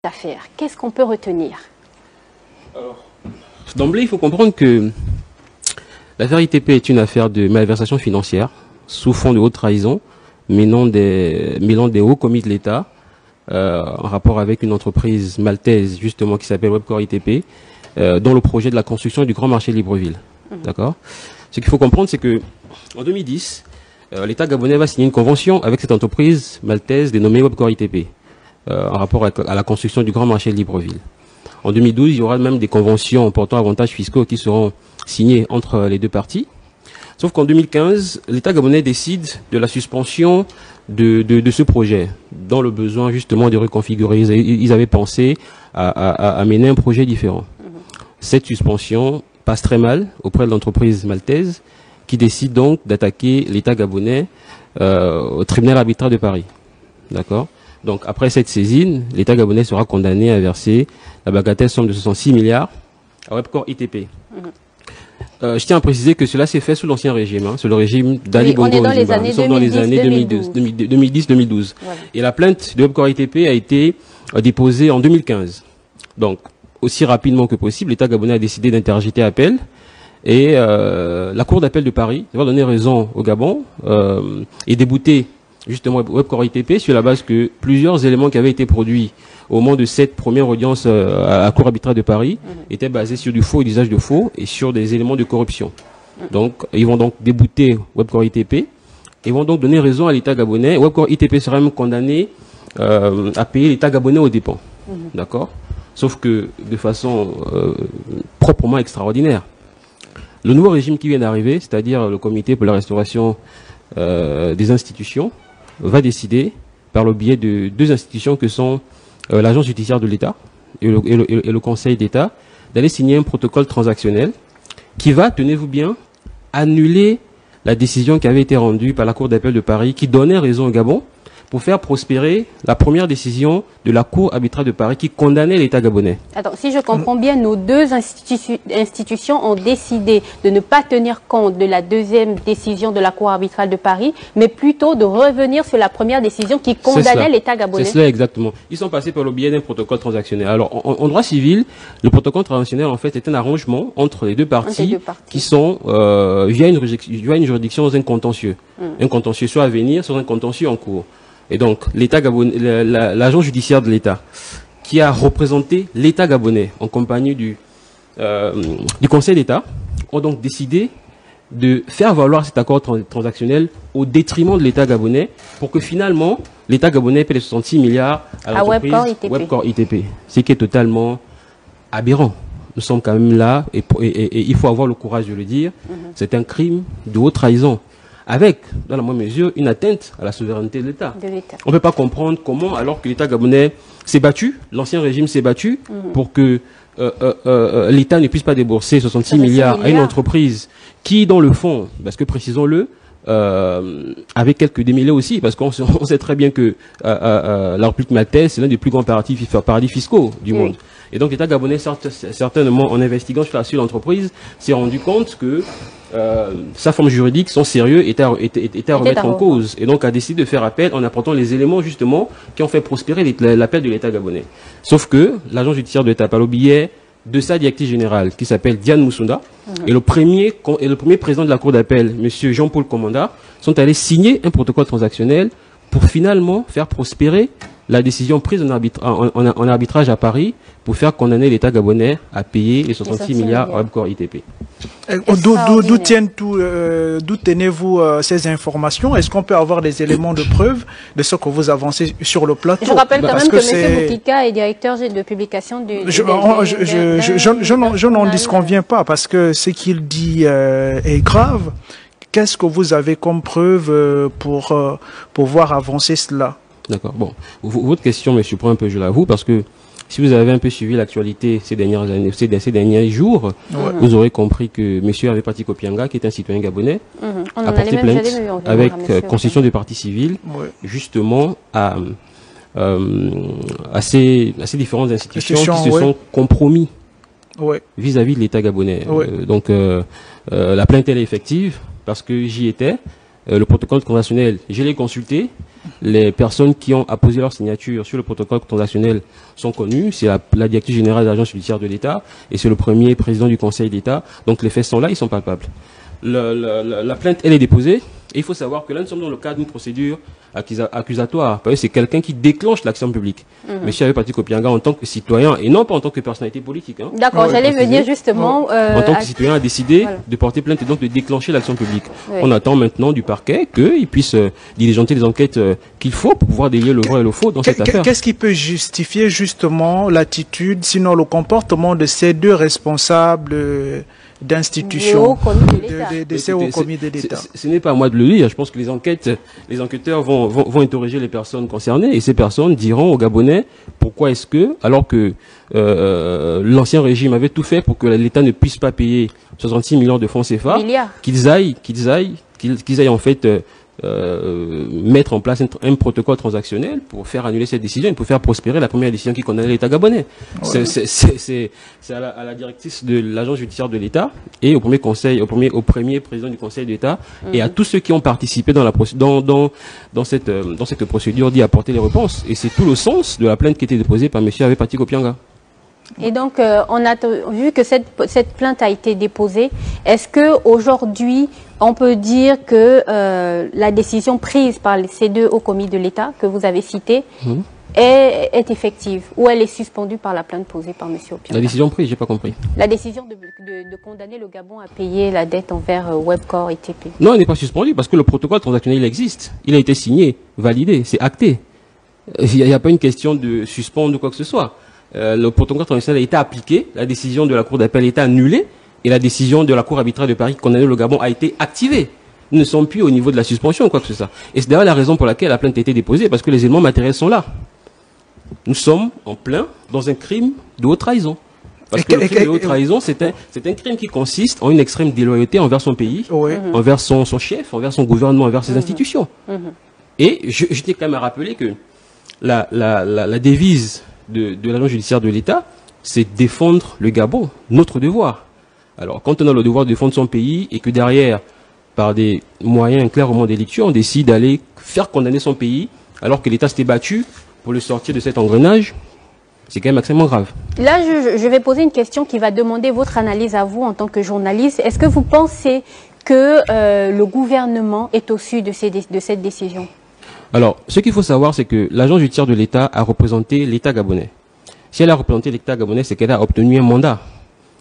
affaire. Qu'est-ce qu'on peut retenir? D'emblée, il faut comprendre que l'affaire ITP est une affaire de malversation financière sous fond de haute trahison, mêlant des hauts commis de l'État en rapport avec une entreprise maltaise justement qui s'appelle Webcore ITP, dont le projet de la construction du grand marché de Libreville. D'accord. Ce qu'il faut comprendre, c'est que en 2010, l'État gabonais va signer une convention avec cette entreprise maltaise dénommée Webcore ITP en rapport à la construction du grand marché de Libreville. En 2012, il y aura même des conventions portant avantages fiscaux qui seront signées entre les deux parties. Sauf qu'en 2015, l'État gabonais décide de la suspension de ce projet, dans le besoin justement de reconfigurer. Ils avaient pensé à mener un projet différent. Cette suspension passe très mal auprès de l'entreprise maltaise, qui décide donc d'attaquer l'État gabonais au tribunal arbitral de Paris. D'accord. Donc après cette saisine, l'État gabonais sera condamné à verser la bagatelle somme de 66 milliards à Webcore ITP. Je tiens à préciser que cela s'est fait sous l'ancien régime, hein, sous le régime d'Ali Bongo Ondimba. Nous sommes dans les années 2010-2012. Voilà. Et la plainte de Webcore ITP a été déposée en 2015. Donc, aussi rapidement que possible, l'État gabonais a décidé d'interjeter appel. Et la Cour d'appel de Paris va donner raison au Gabon et débouter justement Webcore ITP sur la base que plusieurs éléments qui avaient été produits au moment de cette première audience à la Cour arbitrale de Paris étaient basés sur du faux et d'usage de faux et sur des éléments de corruption. Donc, ils vont donc débouter Webcore ITP et vont donc donner raison à l'État gabonais. Webcore ITP sera même condamné à payer l'État gabonais aux dépens. D'accord? Sauf que de façon proprement extraordinaire. Le nouveau régime qui vient d'arriver, c'est-à-dire le Comité pour la restauration des institutions, va décider, par le biais de deux institutions que sont l'Agence judiciaire de l'État et le Conseil d'État, d'aller signer un protocole transactionnel qui va, tenez-vous bien, annuler la décision qui avait été rendue par la Cour d'appel de Paris, qui donnait raison au Gabon, pour faire prospérer la première décision de la Cour arbitrale de Paris qui condamnait l'État gabonais. Attends, si je comprends bien, nos deux institutions ont décidé de ne pas tenir compte de la deuxième décision de la Cour arbitrale de Paris, mais plutôt de revenir sur la première décision qui condamnait l'État gabonais. C'est cela exactement. Ils sont passés par le biais d'un protocole transactionnel. Alors, en droit civil, le protocole transactionnel, en fait, est un arrangement entre les deux parties, qui sont via une juridiction dans un contentieux. Un contentieux soit à venir, soit un contentieux en cours. Et donc, l'État gabonais, l'agent judiciaire de l'État, qui a représenté l'État gabonais en compagnie du Conseil d'État, ont donc décidé de faire valoir cet accord transactionnel au détriment de l'État gabonais, pour que finalement, l'État gabonais paie les 66 milliards à l'entreprise Webcore ITP. Ce qui est totalement aberrant. Nous sommes quand même là, et il faut avoir le courage de le dire, c'est un crime de haute trahison, avec, dans la moindre mesure, une atteinte à la souveraineté de l'État. On ne peut pas comprendre comment, alors que l'État gabonais s'est battu, l'ancien régime s'est battu, pour que l'État ne puisse pas débourser 66 milliards à une entreprise qui, dans le fond, parce que précisons-le, avec quelques démêlés aussi, parce qu'on sait très bien que la République maltaise, c'est l'un des plus grands paradis fiscaux du monde. Et donc l'État gabonais, certainement, en investiguant sur l'entreprise, s'est rendu compte que sa forme juridique, son sérieux était à remettre en cause. Et donc a décidé de faire appel en apportant les éléments justement qui ont fait prospérer l'appel de l'État gabonais. Sauf que l'agent judiciaire de l'État, par le biais de sa directrice générale, qui s'appelle Diane Moussunda, et le premier président de la Cour d'appel, M. Jean-Paul Commanda, sont allés signer un protocole transactionnel pour finalement faire prospérer la décision prise en arbitrage à Paris pour faire condamner l'État gabonais à payer les 66 milliards à Webcore ITP. D'où tenez-vous ces informations? Est-ce qu'on peut avoir des éléments de preuve de ce que vous avancez sur le plateau? Je rappelle quand même que M. Boukika est directeur de publication du... Je n'en disconviens pas, parce que ce qu'il dit est grave. Qu'est-ce que vous avez comme preuve pour pouvoir avancer cela? D'accord. Bon, votre question me surprend un peu, je l'avoue, parce que si vous avez un peu suivi l'actualité ces dernières années, ces derniers jours, vous aurez compris que M. Hervé Patikopianga, qui est un citoyen gabonais, a porté plainte avec constitution de partie civile, justement à ces différentes institutions qui se sont compromis vis-à-vis de l'État gabonais. Donc la plainte elle est effective parce que j'y étais. Le protocole transactionnel, je l'ai consulté. Les personnes qui ont apposé leur signature sur le protocole transactionnel sont connues. C'est la directrice générale de l'agence judiciaire de l'État et c'est le premier président du Conseil d'État. Donc les faits sont là, ils sont palpables. La plainte, elle est déposée. Et il faut savoir que là, nous sommes dans le cadre d'une procédure accusatoire. C'est quelqu'un qui déclenche l'action publique. Monsieur Abbé Patrick Opianga, en tant que citoyen, et non pas en tant que personnalité politique. Hein. D'accord, j'allais venir justement... en tant que citoyen, a décidé de porter plainte et donc de déclencher l'action publique. Oui. On attend maintenant du parquet qu'il puisse diligenter les enquêtes qu'il faut pour pouvoir délier le vrai et le faux dans cette affaire. Qu'est-ce qui peut justifier justement l'attitude, sinon le comportement de ces deux responsables d'institutions, de ces hauts commis de l'État? Ce n'est pas à moi de le dire. Je pense que les enquêteurs vont interroger les personnes concernées et ces personnes diront aux Gabonais pourquoi est-ce que, alors que l'ancien régime avait tout fait pour que l'État ne puisse pas payer 66 millions de francs CFA, qu'ils aillent en fait mettre en place un protocole transactionnel pour faire annuler cette décision et pour faire prospérer la première décision qui condamnait l'État gabonais. Ouais. C'est à la directrice de l'agence judiciaire de l'État et au premier président du Conseil d'État et à tous ceux qui ont participé dans cette procédure d'y apporter les réponses. Et c'est tout le sens de la plainte qui a été déposée par monsieur Abbé Patrick Opianga. Et donc, on a vu que cette plainte a été déposée. Est-ce que aujourd'hui, on peut dire que la décision prise par ces deux hauts commis de l'État que vous avez cités est effective ou elle est suspendue par la plainte posée par M. Opianga? La décision prise, j'ai pas compris. La décision de condamner le Gabon à payer la dette envers Webcor et TP. Non, elle n'est pas suspendue parce que le protocole transactionnel il existe. Il a été signé, validé, c'est acté. Il n'y a pas une question de suspendre ou quoi que ce soit. Le protocole transactionnel a été appliqué, la décision de la Cour d'appel a été annulée et la décision de la Cour arbitrale de Paris qui condamnait le Gabon a été activée. Nous ne sommes plus au niveau de la suspension ou quoi que ce soit. Et c'est d'ailleurs la raison pour laquelle la plainte a été déposée, parce que les éléments matériels sont là. Nous sommes en plein dans un crime de haute trahison. Parce que le crime de haute trahison, c'est un crime qui consiste en une extrême déloyauté envers son pays, envers son chef, envers son gouvernement, envers ses institutions. Et je tiens quand même à rappeler que la devise de l'agence judiciaire de l'État, c'est défendre le Gabon, notre devoir. Alors, quand on a le devoir de défendre son pays et que derrière, par des moyens clairement délictueux, on décide d'aller faire condamner son pays alors que l'État s'était battu pour le sortir de cet engrenage, c'est quand même extrêmement grave. Là, je vais poser une question qui va demander votre analyse à vous en tant que journaliste. Est-ce que vous pensez que le gouvernement est au-dessus de cette décision? Alors, ce qu'il faut savoir, c'est que l'agence judiciaire de l'État a représenté l'État gabonais. Si elle a représenté l'État gabonais, c'est qu'elle a obtenu un mandat.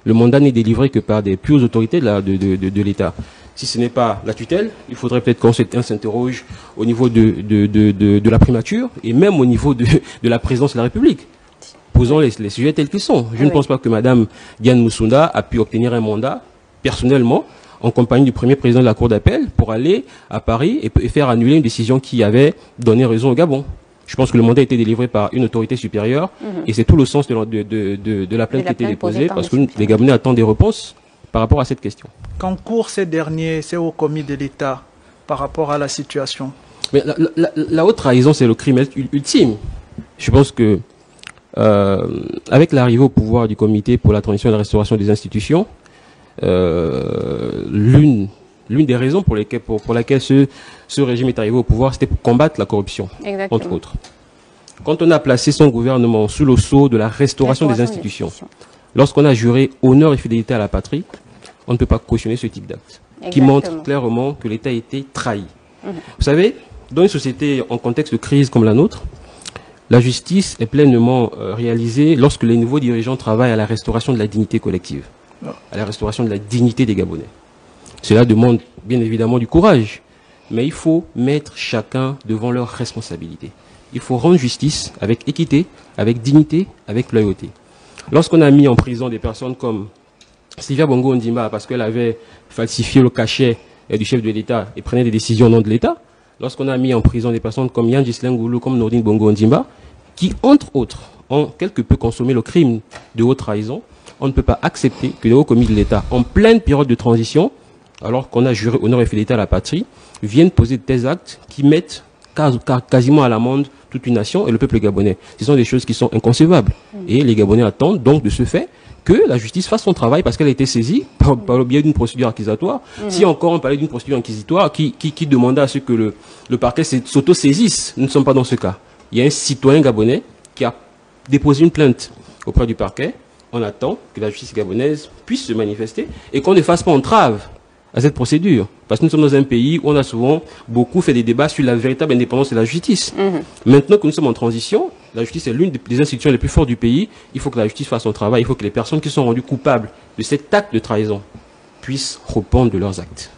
Le mandat n'est délivré que par des pures autorités de l'État. Si ce n'est pas la tutelle, il faudrait peut-être qu'on s'interroge au niveau de la primature et même au niveau de la présidence de la République. Posons les sujets tels qu'ils sont. Je ne pense pas que Mme Diane Moussunda a pu obtenir un mandat personnellement en compagnie du premier président de la Cour d'appel pour aller à Paris et faire annuler une décision qui avait donné raison au Gabon. Je pense que le mandat a été délivré par une autorité supérieure et c'est tout le sens de la plainte qui a été déposée parce que les Gabonais attendent des réponses par rapport à cette question. Qu'encourent ces hauts commis de l'État par rapport à la situation? Mais la haute trahison, c'est le crime ultime. Je pense que avec l'arrivée au pouvoir du comité pour la transition et la restauration des institutions, l'une des raisons pour laquelle ce régime est arrivé au pouvoir, c'était pour combattre la corruption, entre autres. Quand on a placé son gouvernement sous le sceau de la restauration des institutions, lorsqu'on a juré honneur et fidélité à la patrie, on ne peut pas cautionner ce type d'acte, qui montre clairement que l'État a été trahi. Vous savez, dans une société en contexte de crise comme la nôtre, la justice est pleinement réalisée lorsque les nouveaux dirigeants travaillent à la restauration de la dignité collective, à la restauration de la dignité des Gabonais. Cela demande bien évidemment du courage, mais il faut mettre chacun devant leurs responsabilités. Il faut rendre justice avec équité, avec dignité, avec loyauté. Lorsqu'on a mis en prison des personnes comme Sylvia Bongo Ondimba parce qu'elle avait falsifié le cachet du chef de l'État et prenait des décisions au nom de l'État, lorsqu'on a mis en prison des personnes comme Yann Ghislain Goulou, comme Nordine Bongo Ondimba, qui entre autres ont quelque peu consommé le crime de haute trahison, on ne peut pas accepter que les hauts commis de l'État, en pleine période de transition, alors qu'on a juré honneur et fidélité à la patrie, viennent poser de tels actes qui mettent quasiment à l'amende toute une nation et le peuple gabonais. Ce sont des choses qui sont inconcevables. Et les Gabonais attendent donc de ce fait que la justice fasse son travail parce qu'elle a été saisie par le biais d'une procédure accusatoire. Si encore on parlait d'une procédure inquisitoire qui demandait à ce que le parquet s'auto-saisisse, nous ne sommes pas dans ce cas. Il y a un citoyen gabonais qui a déposé une plainte auprès du parquet. On attend que la justice gabonaise puisse se manifester et qu'on ne fasse pas entrave à cette procédure. Parce que nous sommes dans un pays où on a souvent beaucoup fait des débats sur la véritable indépendance de la justice. Maintenant que nous sommes en transition, la justice est l'une des institutions les plus fortes du pays. Il faut que la justice fasse son travail. Il faut que les personnes qui sont rendues coupables de cet acte de trahison puissent répondre de leurs actes.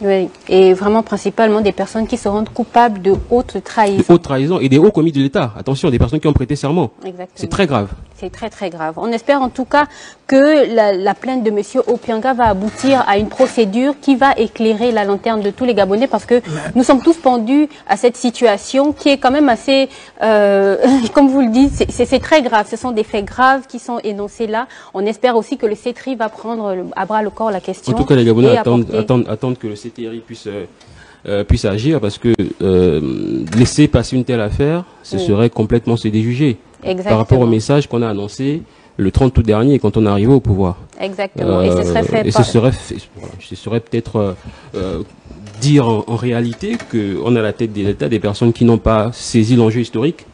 Oui, et vraiment principalement des personnes qui se rendent coupables de haute trahison. De haute trahison et des hauts commis de l'État. Attention, des personnes qui ont prêté serment. Exactement. C'est très grave. C'est très très grave. On espère en tout cas que la plainte de Monsieur Opianga va aboutir à une procédure qui va éclairer la lanterne de tous les Gabonais parce que nous sommes tous pendus à cette situation qui est quand même assez, comme vous le dites, c'est très grave. Ce sont des faits graves qui sont énoncés là. On espère aussi que le CETRI va prendre à bras le corps la question. En tout cas, les Gabonais attendent que le CTRI puisse agir parce que laisser passer une telle affaire, ce serait complètement se déjuger. Exactement. Par rapport au message qu'on a annoncé le 30 août dernier quand on est arrivé au pouvoir. Exactement. Et ce serait fait et ce serait peut-être dire en réalité qu'on a à la tête de l'État des personnes qui n'ont pas saisi l'enjeu historique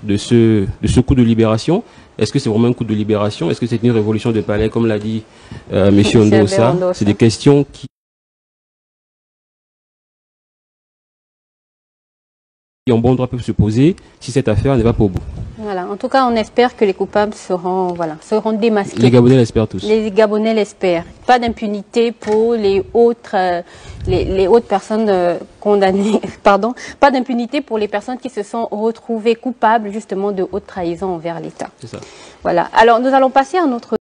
de ce coup de libération. Est-ce que c'est vraiment un coup de libération? Est-ce que c'est une révolution de palais, comme l'a dit M. Ondosa? C'est des questions qui en bon droit peuvent se poser si cette affaire ne va pas au bout. Voilà. En tout cas, on espère que les coupables seront démasqués. Les Gabonais l'espèrent tous. Les Gabonais l'espèrent. Pas d'impunité pour les autres personnes condamnées. Pardon. Pas d'impunité pour les personnes qui se sont retrouvées coupables justement de haute trahison envers l'État. C'est ça. Voilà. Alors, nous allons passer à notre